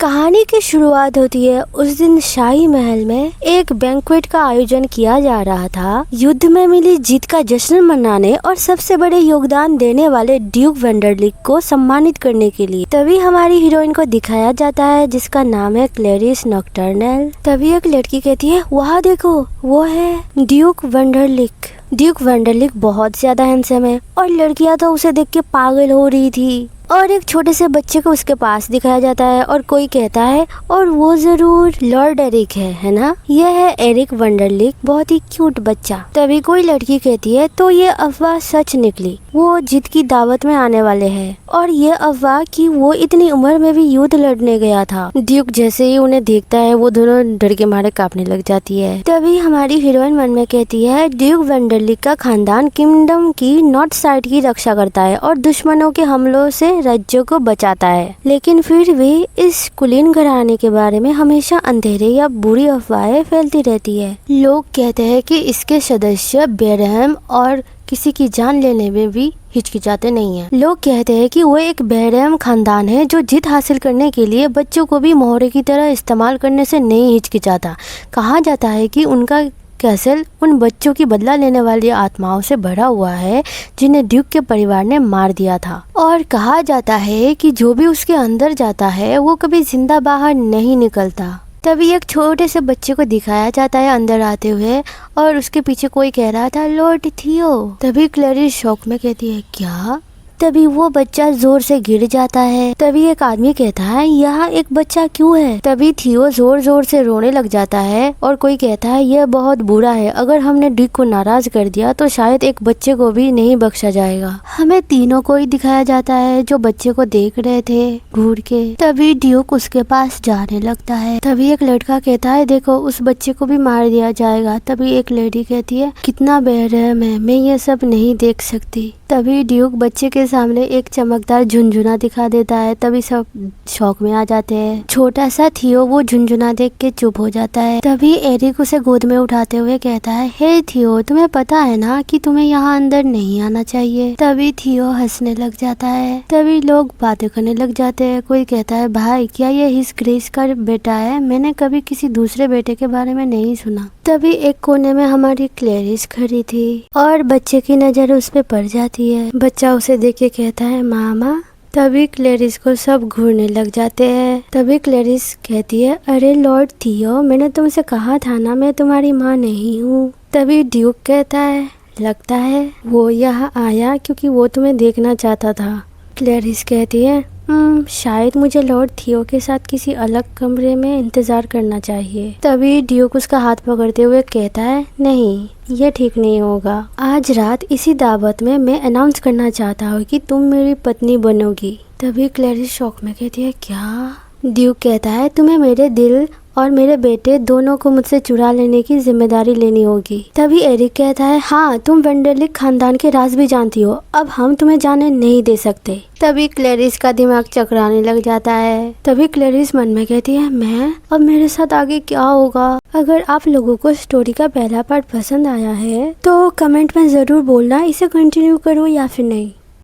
कहानी की शुरुआत होती है उस दिन शाही महल में एक बैंक्वेट का आयोजन किया जा रहा था। युद्ध में मिली जीत का जश्न मनाने और सबसे बड़े योगदान देने वाले ड्यूक वेंडरलिक को सम्मानित करने के लिए। तभी हमारी हीरोइन को दिखाया जाता है जिसका नाम है क्लेरिस नॉक्टर्नल। तभी एक लड़की कहती है, वहाँ देखो वो है ड्यूक वेंडरलिक। ड्यूक वेंडरलिक बहुत ज्यादा हैंडसम है और लड़कियां तो उसे देख के पागल हो रही थी। और एक छोटे से बच्चे को उसके पास दिखाया जाता है और कोई कहता है, और वो जरूर लॉर्ड एरिक है ना? यह है एरिक वेंडरलिक, बहुत ही क्यूट बच्चा। तभी कोई लड़की कहती है, तो ये अफवाह सच निकली, वो जीत की दावत में आने वाले हैं। और ये अफवाह कि वो इतनी उम्र में भी युद्ध लड़ने गया था। ड्यूक जैसे ही उन्हें देखता है वो दोनों डर के मारे कांपने लग जाती है। तभी हमारी हीरोइन मन में कहती है, ड्यूक वेंडरलिक का खानदान किंगडम की नॉर्थ साइड की रक्षा करता है और दुश्मनों के हमलों से राज्यों को बचाता है। लेकिन फिर भी इस कुलीन घराने के बारे में हमेशा अंधेरे या बुरी अफवाहें फैलती रहती है। लोग कहते हैं कि इसके सदस्य बेरहम और किसी की जान लेने में भी हिचकिचाते नहीं हैं। लोग कहते हैं कि वो एक बेरहम खानदान है जो जीत हासिल करने के लिए बच्चों को भी मोहरे की तरह इस्तेमाल करने से नहीं हिचकिचाता। कहा जाता है कि उनका कैसल उन बच्चों की बदला लेने वाली आत्माओं से भरा हुआ है जिन्हें ड्यूक के परिवार ने मार दिया था। और कहा जाता है कि जो भी उसके अंदर जाता है वो कभी जिंदा बाहर नहीं निकलता। तभी एक छोटे से बच्चे को दिखाया जाता है अंदर आते हुए और उसके पीछे कोई कह रहा था, लॉर्ड थियो। तभी क्लेरिस शौक में कहती है, क्या? तभी वो बच्चा जोर से गिर जाता है। तभी एक आदमी कहता है, यहाँ एक बच्चा क्यों है? तभी थियो जोर जोर से रोने लग जाता है और कोई कहता है, यह बहुत बुरा है, अगर हमने ड्यूक को नाराज कर दिया तो शायद एक बच्चे को भी नहीं बख्शा जाएगा। हमें तीनों को ही दिखाया जाता है जो बच्चे को देख रहे थे घूर के। तभी ड्यूक उसके पास जाने लगता है। तभी एक लड़का कहता है, देखो उस बच्चे को भी मार दिया जाएगा। तभी एक लेडी कहती है, कितना बेरहम है, मैं ये सब नहीं देख सकती। तभी ड्यूक बच्चे के सामने एक चमकदार झुनझुना दिखा देता है। तभी सब शौक में आ जाते हैं। छोटा सा थियो वो झुनझुना देख के चुप हो जाता है। तभी एरिक उसे गोद में उठाते हुए कहता है, हे थियो, तुम्हें पता है ना कि तुम्हें यहाँ अंदर नहीं आना चाहिए। तभी थियो हंसने लग जाता है। तभी लोग बातें करने लग जाते हैं। कोई कहता है, भाई क्या ये हिस ग्रेस का बेटा है? मैंने कभी किसी दूसरे बेटे के बारे में नहीं सुना। तभी एक कोने में हमारी क्लेरिस खड़ी थी और बच्चे की नजर उस पे पड़ जाती है। बच्चा उसे देख के कहता है, मामा। तभी क्लेरिस को सब घूरने लग जाते हैं। तभी क्लेरिस कहती है, अरे लॉर्ड थियो, मैंने तुमसे कहा था ना मैं तुम्हारी माँ नहीं हूँ। तभी ड्यूक कहता है, लगता है वो यहाँ आया क्योंकि वो तुम्हें देखना चाहता था। क्लेरिस कहती है, शायद मुझे लॉर्ड थियो के साथ किसी अलग कमरे में इंतजार करना चाहिए। तभी ड्यूक उसका हाथ पकड़ते हुए कहता है, नहीं, ये ठीक नहीं होगा। आज रात इसी दावत में मैं अनाउंस करना चाहता हूँ कि तुम मेरी पत्नी बनोगी। तभी क्लेरिस शौक में कहती है, क्या? ड्यूक कहता है, तुम्हें मेरे दिल और मेरे बेटे दोनों को मुझसे चुरा लेने की जिम्मेदारी लेनी होगी। तभी एरिक कहता है, हाँ, तुम वेंडरलिक खानदान के राज भी जानती हो, अब हम तुम्हें जाने नहीं दे सकते। तभी क्लेरिस का दिमाग चकराने लग जाता है। तभी क्लेरिस मन में कहती है, मैं अब मेरे साथ आगे क्या होगा? अगर आप लोगों को स्टोरी का पहला पार्ट पसंद आया है तो कमेंट में जरूर बोलना इसे कंटिन्यू करो या फिर नहीं।